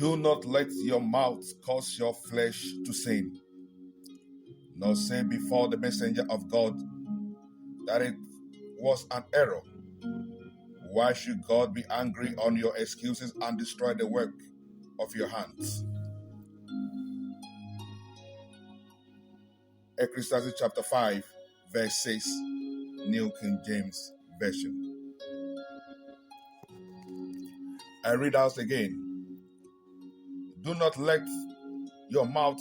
Do not let your mouth cause your flesh to sin, nor say before the messenger of God that it was an error. Why should God be angry on your excuses and destroy the work of your hands? Ecclesiastes chapter 5, verse 6, New King James Version. I read out again. Do not let your mouth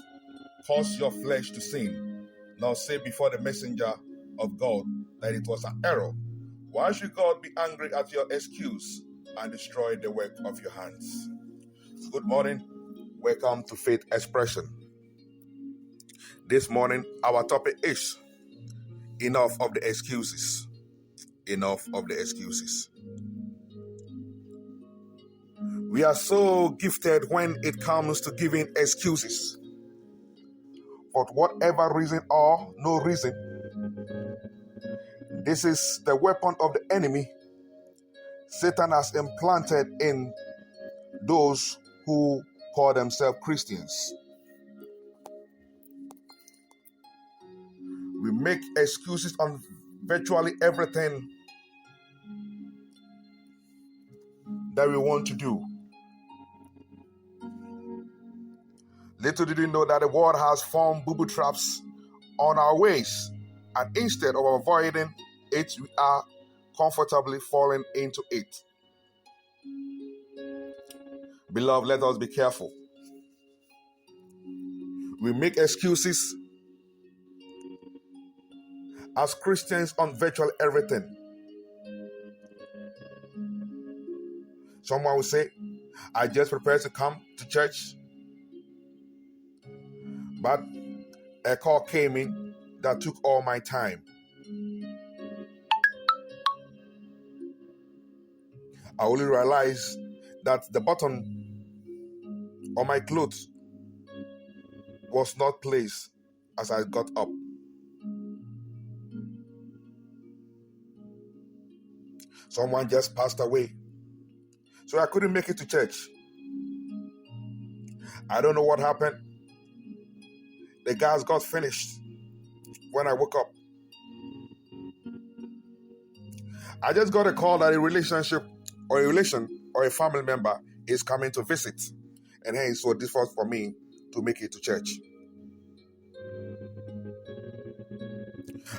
cause your flesh to sin, nor say before the messenger of God that it was an error. Why should God be angry at your excuse and destroy the work of your hands? Good morning. Welcome to Faith Expression. This morning, our topic is enough of the excuses. Enough of the excuses. We are so gifted when it comes to giving excuses. For whatever reason or no reason, this is the weapon of the enemy Satan has implanted in those who call themselves Christians. We make excuses on virtually everything that we want to do. Little did we know that the world has formed boo-boo traps on our ways, and instead of avoiding it, we are comfortably falling into it. Beloved, let us be careful. We make excuses as Christians on virtually everything. Someone will say, I just prepared to come to church, but a call came in that took all my time. I only realized that the button on my clothes was not placed as I got up. Someone just passed away, so I couldn't make it to church. I don't know what happened. The gas got finished when I woke up. I just got a call that a relationship or a relation or a family member is coming to visit, and hence so difficult for me to make it to church.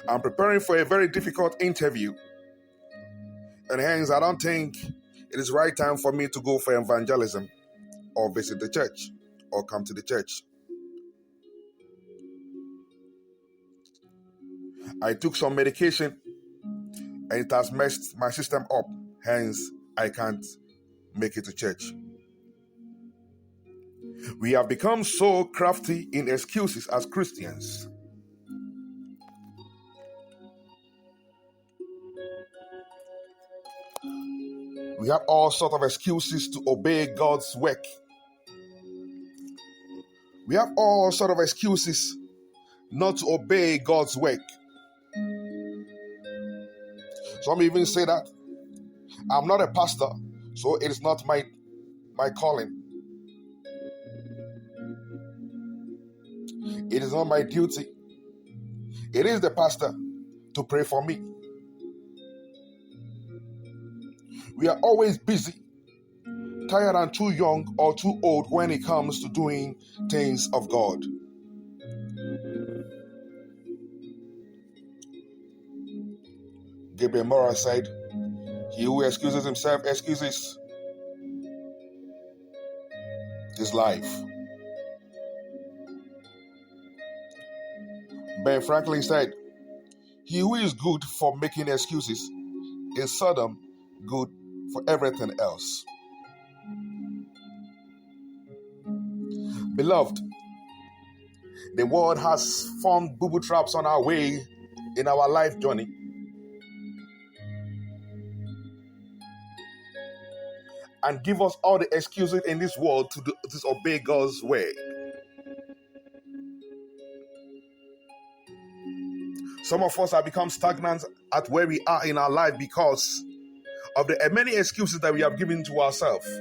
I'm preparing for a very difficult interview, and hence I don't think it is right time for me to go for evangelism or visit the church or come to the church. I took some medication and it has messed my system up, hence I can't make it to church. We have become so crafty in excuses as Christians. We have all sorts of excuses to obey God's work. We have all sorts of excuses not to obey God's work. Some even say that I'm not a pastor, so it is not my calling. It is not my duty. It is the pastor to pray for me. We are always busy, tired and too young or too old when it comes to doing things of God. Gabriel Mora said, he who excuses himself excuses his life. Ben Franklin said, he who is good for making excuses is seldom good for everything else. Beloved, the world has formed boo-boo traps on our way in our life journey. And give us all the excuses in this world to disobey God's word. Some of us have become stagnant at where we are in our life because of the many excuses that we have given to ourselves.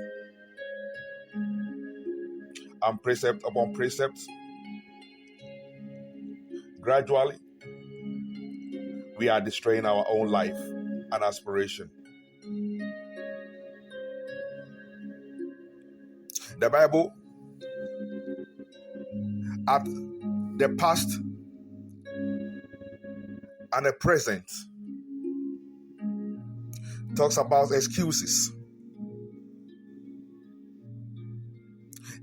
and precept upon precept, gradually, we are destroying our own life and aspiration. The Bible, at the past and the present, talks about excuses.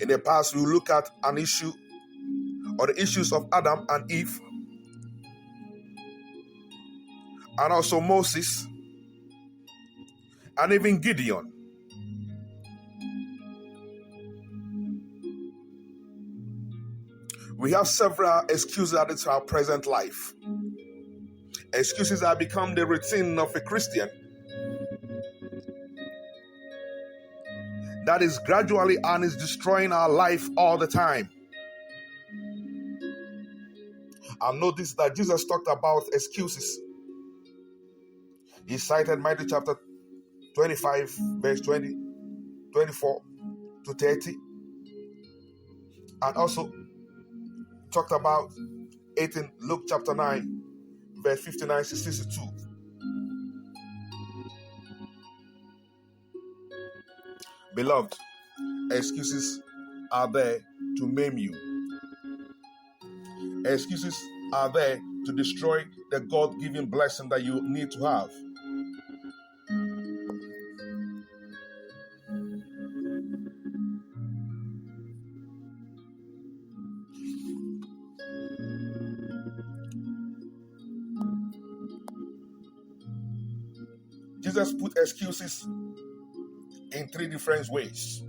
In the past, we look at an issue or the issues of Adam and Eve, and also Moses, and even Gideon. We have several excuses that is our present life. Excuses that become the routine of a Christian. That is gradually and is destroying our life all the time. And notice that Jesus talked about excuses. He cited Matthew chapter 25, verse 20, 24 to 30. And also talked about it in Luke chapter 9, verse 59 to 62. Beloved, excuses are there to maim you. Excuses are there to destroy the God-given blessing that you need to have. Jesus put excuses in three different ways.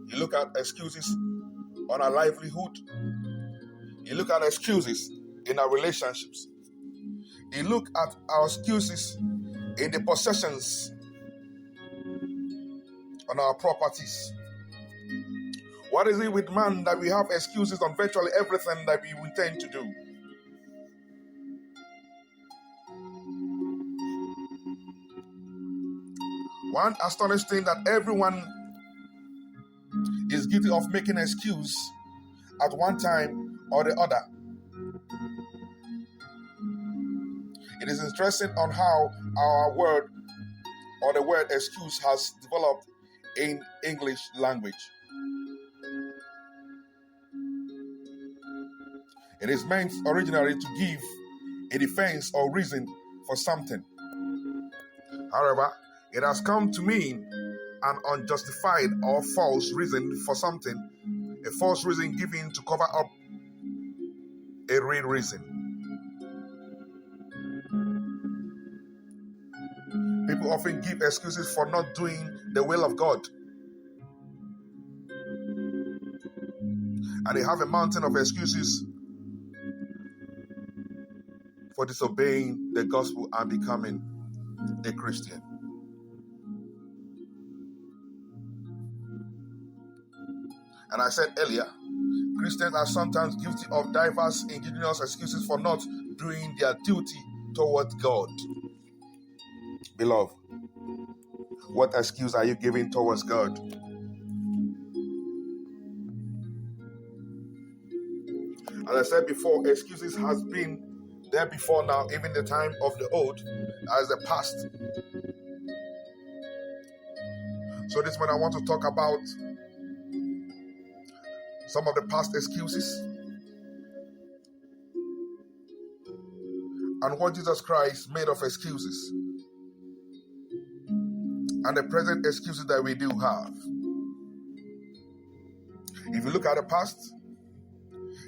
You look at excuses on our livelihood. You look at excuses in our relationships. You look at our excuses in the possessions on our properties. What is it with man that we have excuses on virtually everything that we intend to do? One astonishing thing that everyone is guilty of making an excuse at one time or the other. It is interesting on how our word or the word excuse has developed in English language. It is meant originally to give a defense or reason for something. However, it has come to mean an unjustified or false reason for something, a false reason given to cover up a real reason. People often give excuses for not doing the will of God. And they have a mountain of excuses for disobeying the gospel and becoming a Christian. And I said earlier, Christians are sometimes guilty of diverse ingenious excuses for not doing their duty towards God. Beloved, what excuse are you giving towards God? As I said before, excuses has been there before now, even the time of the old, as the past. So this morning I want to talk about some of the past excuses and what Jesus Christ made of excuses and the present excuses that we do have. If you look at the past,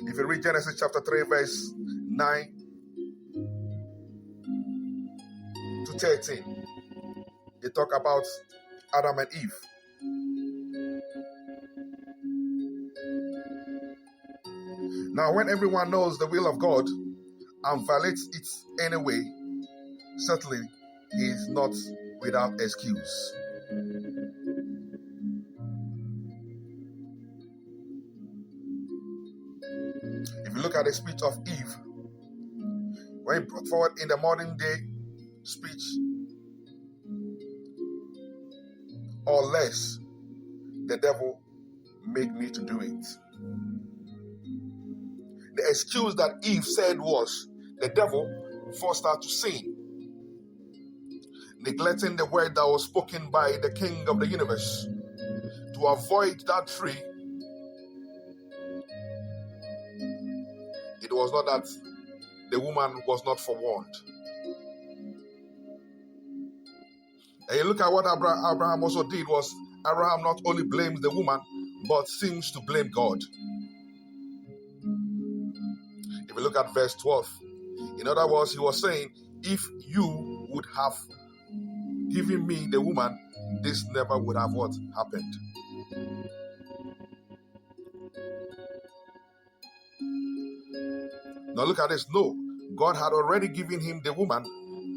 if you read Genesis chapter 3 verse 9 to 13, they talk about Adam and Eve. Now, when everyone knows the will of God and violates it anyway, certainly he is not without excuse. If you look at the speech of Eve, when brought forward in the modern day speech, or less, the devil made me to do it. The excuse that Eve said was the devil forced her to sin, neglecting the word that was spoken by the King of the universe. To avoid that tree, it was not that the woman was not forewarned. And you look at what Abraham also did was, Abraham not only blames the woman, but seems to blame God. If you look at verse 12, in other words, he was saying, if you would have given me the woman, this never would have what happened. Now look at this. No, God had already given him the woman,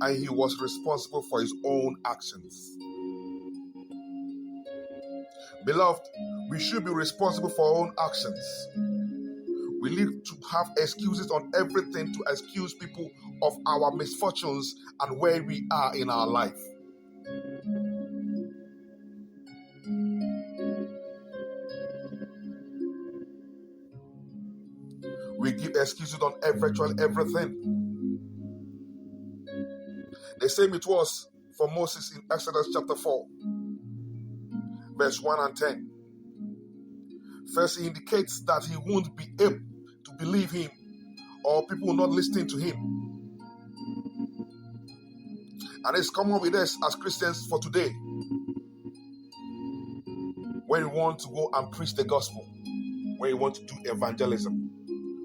and he was responsible for his own actions. Beloved, we should be responsible for our own actions. We need to have excuses on everything to excuse people of our misfortunes and where we are in our life. We give excuses on virtually everything. The same it was for Moses in Exodus chapter 4, verse 1 and 10. First, he indicates that he won't be able to believe him, or people not listening to him. And it's common with us as Christians for today. When we want to go and preach the gospel, when we want to do evangelism,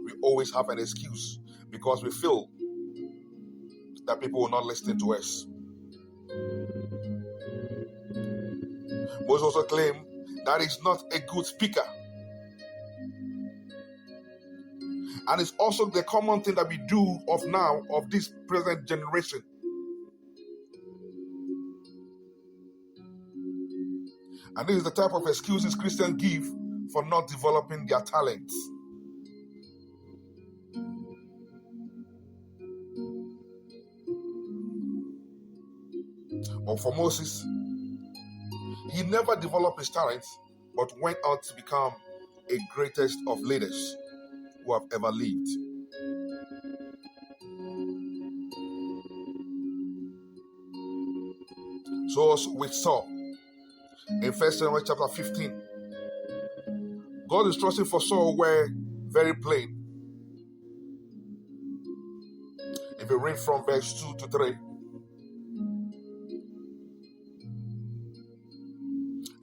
we always have an excuse because we feel that people will not listen to us. Most also claim that he's not a good speaker. And it's also the common thing that we do of now, of this present generation. And this is the type of excuses Christians give for not developing their talents. But for Moses, he never developed his talents, but went on to become a greatest of leaders who have ever lived. So we saw in 1 Samuel chapter 15, God's instructions for Saul were very plain. If you read from verse 2 to 3,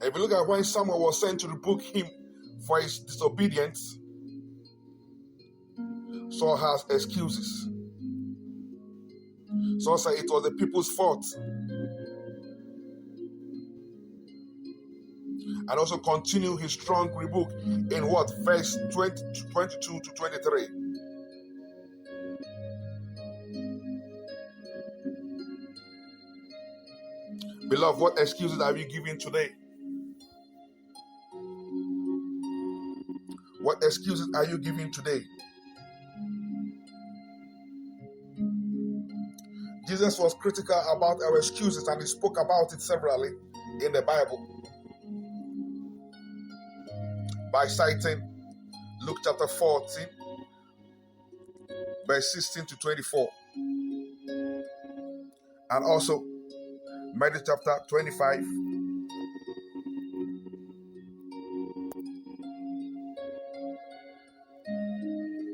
if you look at when Samuel was sent to rebuke him for his disobedience, Saul has excuses. Saul said it was the people's fault. And also continue his strong rebuke in what? Verse 22 to 23. Beloved, what excuses are we giving today? What excuses are you giving today? Jesus was critical about our excuses, and he spoke about it severally in the Bible by citing Luke chapter 14, verse 16 to 24, and also Matthew chapter 25,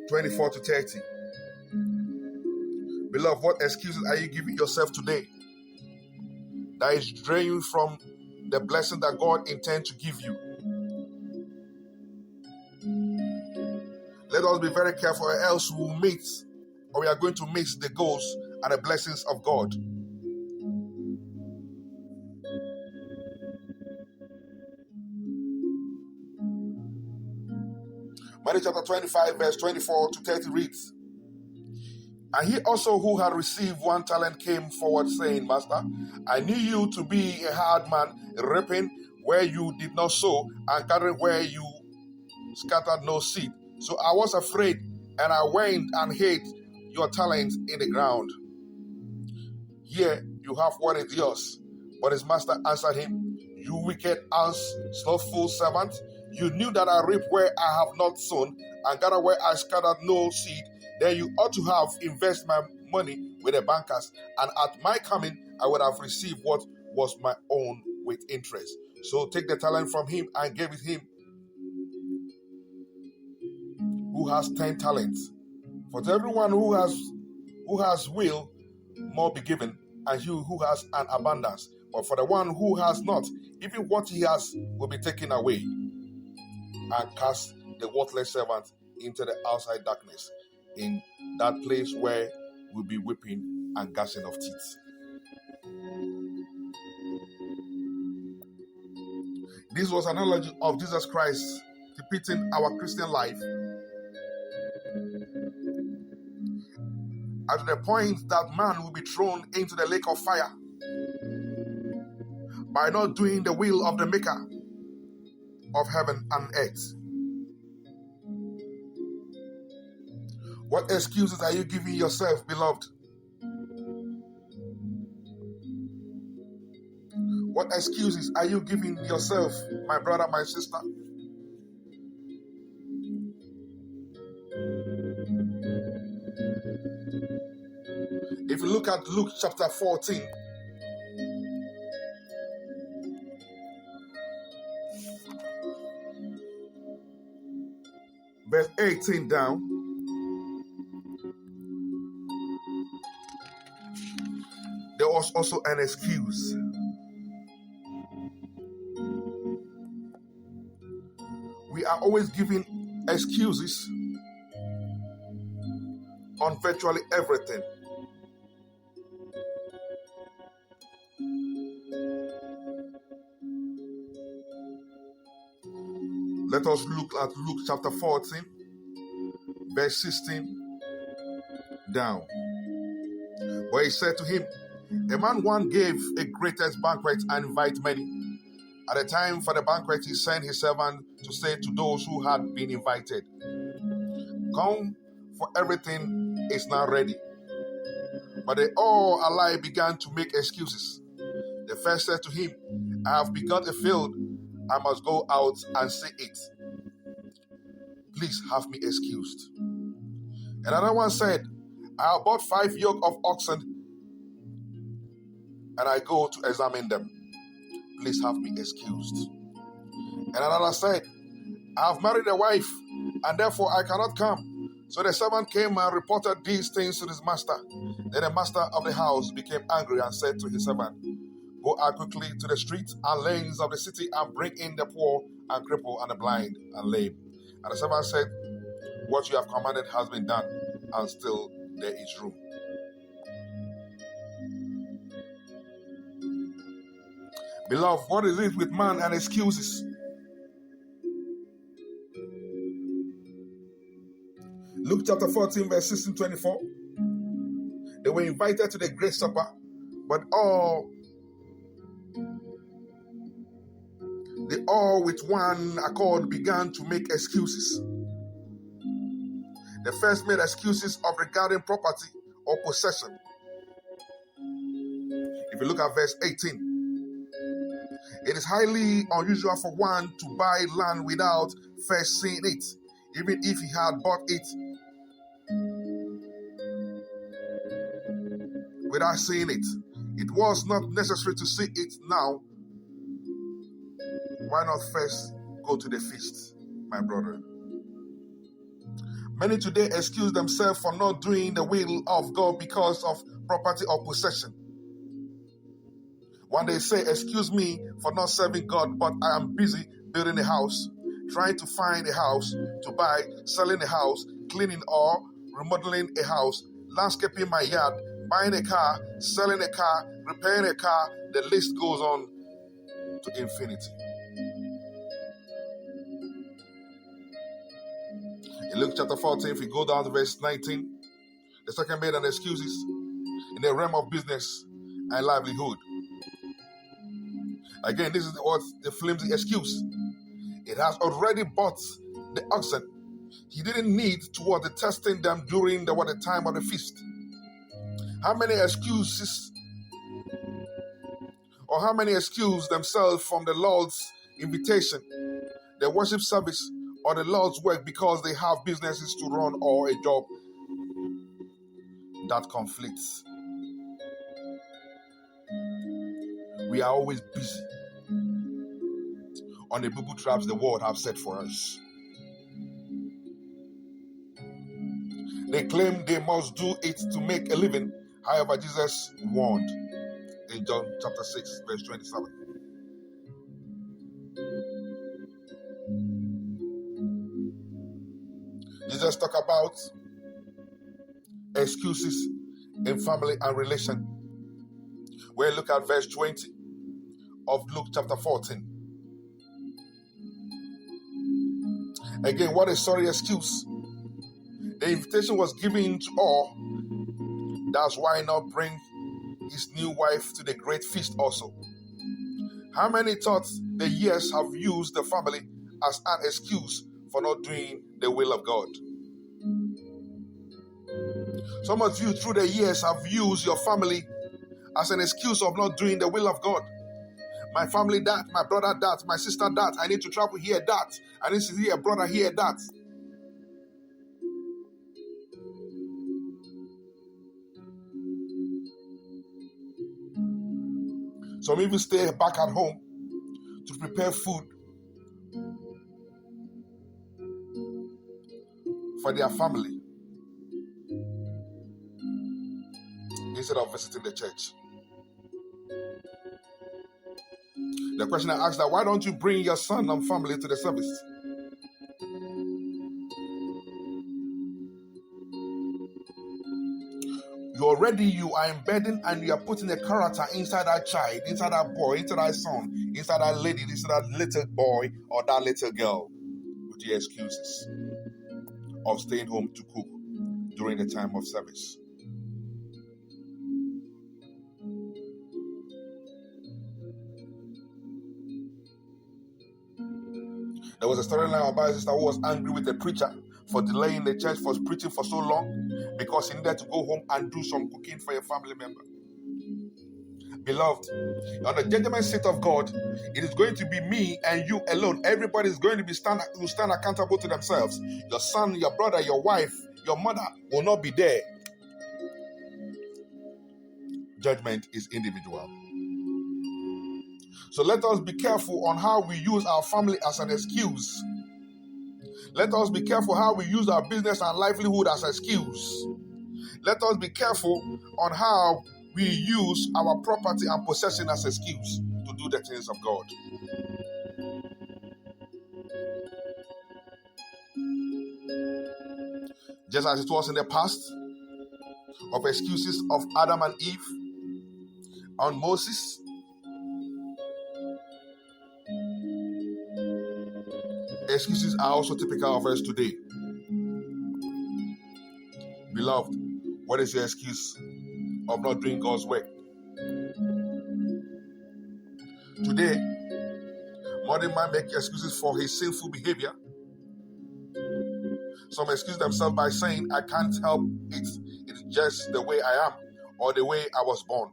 (24 to 30). Beloved, what excuses are you giving yourself today that is draining you from the blessing that God intends to give you? Let us be very careful, or else we are going to miss the goals and the blessings of God. Matthew chapter 25, verse 24 to 30 reads, "And he also who had received 1 talent came forward, saying, Master, I knew you to be a hard man, reaping where you did not sow, and gathering where you scattered no seed. So I was afraid, and I went and hid your talents in the ground. Here you have what is yours." But his master answered him, You wicked and slothful servant, you knew that I reap where I have not sown, and gather where I scattered no seed. Then you ought to have invested my money with the bankers, and at my coming I would have received what was my own with interest. So take the talent from him and give it him who has 10 talents. For to everyone who has will, more be given, and he who has an abundance. But for the one who has not, even what he has will be taken away. And cast the worthless servant into the outside darkness, in that place where will be weeping and gnashing of teeth. This was an analogy of Jesus Christ depicting our Christian life at the point that man will be thrown into the lake of fire by not doing the will of the Maker of heaven and earth. What excuses are you giving yourself, beloved? What excuses are you giving yourself, my brother, my sister? If you look at Luke chapter 14, verse 18 down, there was also an excuse. We are always giving excuses on virtually everything. Let us look at Luke chapter 14, verse 16 down, where he said to him, a man one gave a greatest banquet and invited many. At the time for the banquet, he sent his servant to say to those who had been invited, come, for everything is now ready. But they all alike began to make excuses. The first said to him, I have begun a field, I must go out and see it. Please have me excused. Another one said, I have bought 5 yoke of oxen, and I go to examine them. Please have me excused. And another said, I have married a wife, and therefore I cannot come. So the servant came and reported these things to his master. Then the master of the house became angry and said to his servant, go out quickly to the streets and lanes of the city and bring in the poor and crippled and the blind and lame. And the servant said, what you have commanded has been done, and still there is room. Beloved, what is it with man and excuses? Luke chapter 14, verse 16-24. They were invited to the great supper, but they all with one accord began to make excuses. The first made excuses of regarding property or possession. If you look at verse 18, it is highly unusual for one to buy land without first seeing it, even if he had bought it without seeing it. It was not necessary to see it now. Why not first go to the feast, my brother? Many today excuse themselves for not doing the will of God because of property or possession. When they say, excuse me for not serving God, but I am busy building a house, trying to find a house to buy, selling a house, cleaning or remodeling a house, landscaping my yard, buying a car, selling a car, repairing a car, the list goes on to infinity. In Luke chapter 14, if we go down to verse 19, the second made an excuses in the realm of business and livelihood. Again, this is the flimsy excuse. It has already bought the oxen. He didn't need toward the testing them during the time of the feast. How many excuses Or how many excuse themselves from the Lord's invitation, the worship service, or the Lord's work because they have businesses to run or a job that conflicts. We are always busy on the boo-boo traps the world have set for us. They claim they must do it to make a living. However, Jesus warned in John chapter 6, verse 27. Jesus talked about excuses in family and relation. We look at verse 20 of Luke chapter 14. Again, what a sorry excuse. The invitation was given to all. That's why not bring his new wife to the great feast also. How many thought the years have used the family as an excuse for not doing the will of God? Some of you through the years have used your family as an excuse of not doing the will of God. My family that, my brother that, my sister that, I need to travel here that, I need to see a brother here that. Some even stay back at home to prepare food for their family instead of visiting the church. The question I asked that, why don't you bring your son and family to the service? You are embedding and you are putting a character inside that child, inside that boy, inside that son, inside that lady, inside that little boy or that little girl with the excuses of staying home to cook during the time of service. There was a storyline about a sister who was angry with the preacher for delaying the church for preaching for so long because he needed to go home and do some cooking for a family member. Beloved, on the judgment seat of God, it is going to be me and you alone. Everybody is going to stand accountable to themselves. Your son, your brother, your wife, your mother will not be there. Judgment is individual. So let us be careful on how we use our family as an excuse. Let us be careful how we use our business and livelihood as an excuse. Let us be careful on how we use our property and possession as an excuse to do the things of God. Just as it was in the past, of excuses of Adam and Eve on Moses, excuses are also typical of us today. Beloved, what is your excuse of not doing God's work? Today, modern man make excuses for his sinful behavior. Some excuse themselves by saying, I can't help it. It's just the way I am or the way I was born.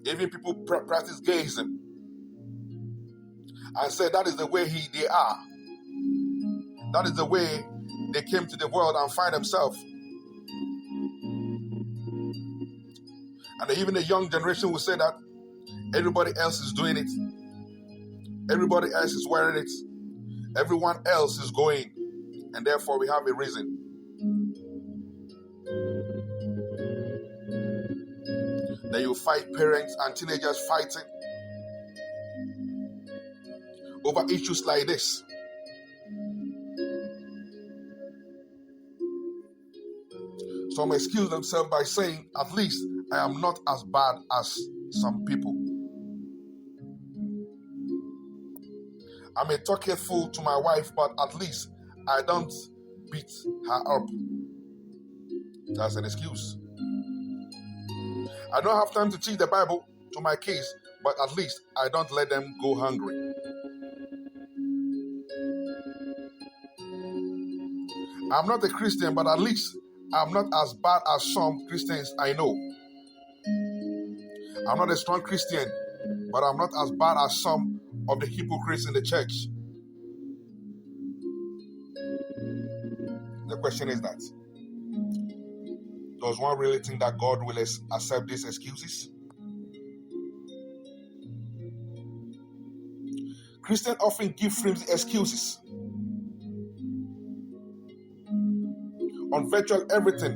Even people practice gayism and say that is the way they are. That is the way they came to the world and find themselves. And even the young generation will say that everybody else is doing it. Everybody else is wearing it. Everyone else is going. And therefore we have a reason. Then you fight parents and teenagers fighting over issues like this. Some excuse themselves by saying, at least I am not as bad as some people. I may talk hateful to my wife, but at least I don't beat her up. That's an excuse. I don't have time to teach the Bible to my kids, but at least I don't let them go hungry. I'm not a Christian, but at least I'm not as bad as some Christians I know. I'm not a strong Christian, but I'm not as bad as some of the hypocrites in the church. The question is that, does one really think that God will accept these excuses? Christians often give flimsy excuses on virtually everything.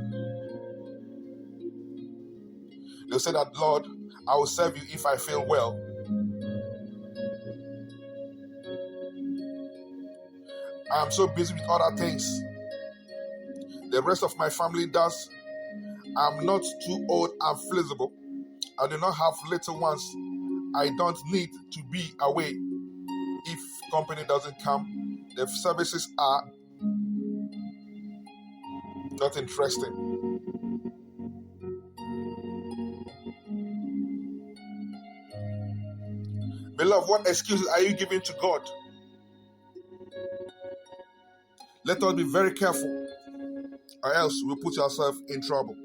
They'll say that, Lord, I will serve you if I feel well. I am so busy with other things. The rest of my family does. I'm not too old and flexible. I do not have little ones. I don't need to be away. If company doesn't come, the services are not interesting. Beloved, what excuses are you giving to God? Let us be very careful, or else we'll put yourself in trouble.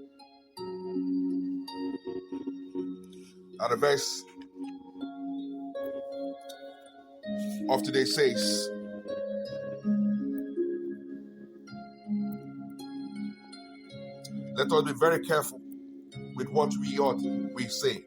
Now the verse of today says, let us be very careful with what we say.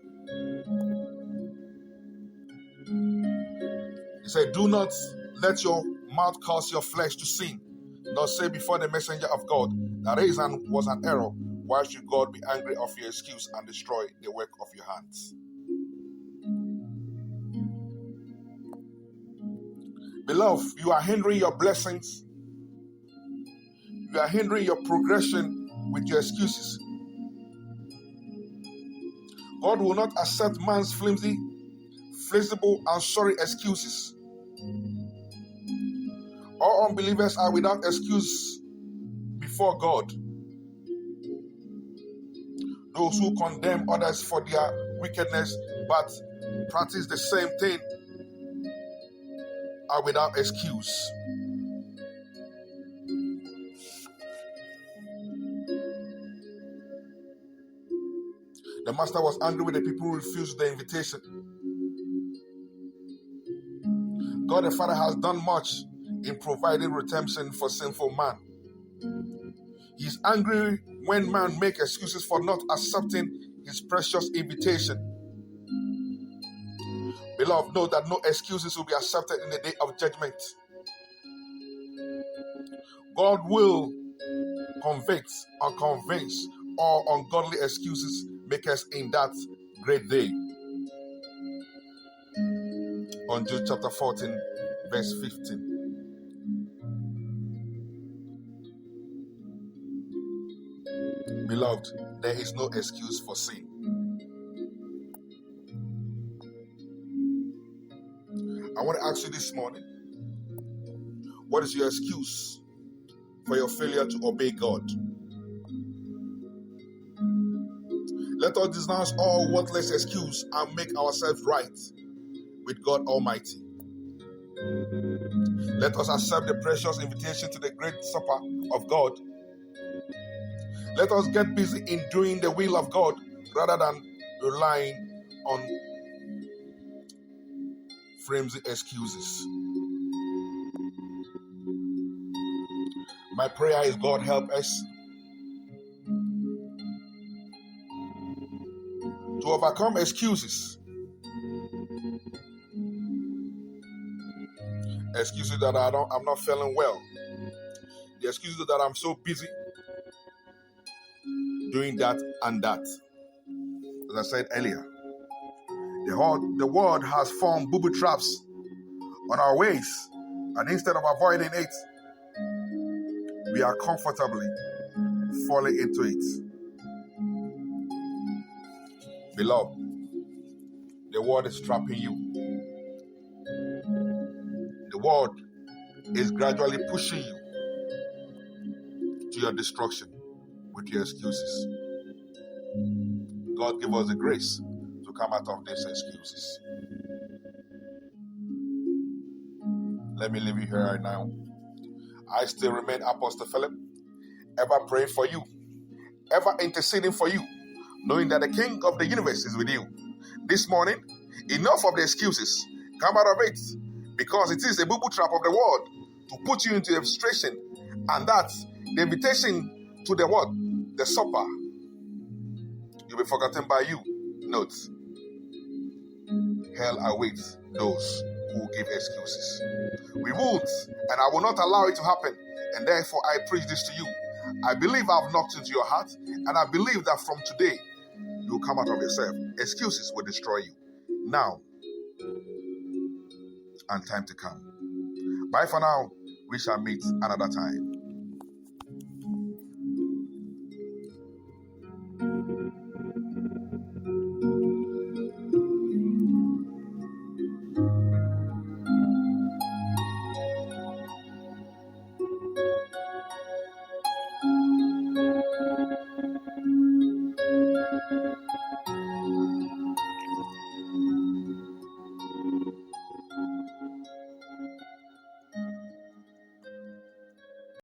He said, do not let your mouth cause your flesh to sin, nor say before the messenger of God that reason was an error. Why should God be angry of your excuse and destroy the work of your hands? Beloved, you are hindering your blessings. You are hindering your progression with your excuses. God will not accept man's flimsy, flexible, and sorry excuses. All unbelievers are without excuse before God. Those who condemn others for their wickedness but practice the same thing are without excuse. The master was angry with the people who refused the invitation. God the Father has done much in providing redemption for sinful man. He is angry when man makes excuses for not accepting his precious invitation. Beloved, know that no excuses will be accepted in the day of judgment. God will convict or convince all ungodly excuses makers in that great day. On Jude chapter 14, verse 15. Beloved, there is no excuse for sin. I want to ask you this morning, what is your excuse for your failure to obey God? Let us denounce all worthless excuse and make ourselves right with God Almighty. Let us accept the precious invitation to the great supper of God. Let us get busy in doing the will of God rather than relying on flimsy excuses. My prayer is, God help us to overcome excuses. Excuses that I'm not feeling well. The excuses that I'm so busy doing that and that. As I said earlier, the world has formed booby traps on our ways, and instead of avoiding it, we are comfortably falling into it. Beloved, the world is trapping you. The world is gradually pushing you to your destruction with your excuses. God give us the grace to come out of these excuses. Let me leave you here right now. I still remain Apostle Philip, ever praying for you, ever interceding for you, knowing that the King of the universe is with you. This morning, enough of the excuses. Come out of it. Because it is a boo-boo trap of the world to put you into a frustration. And that's the invitation to the what? The supper. You'll be forgotten by you. Note. Hell awaits those who give excuses. We won't, and I will not allow it to happen. And therefore, I preach this to you. I believe I've knocked into your heart, and I believe that from today, you'll come out of yourself. Excuses will destroy you. Now, and time to come. Bye for now. We shall meet another time.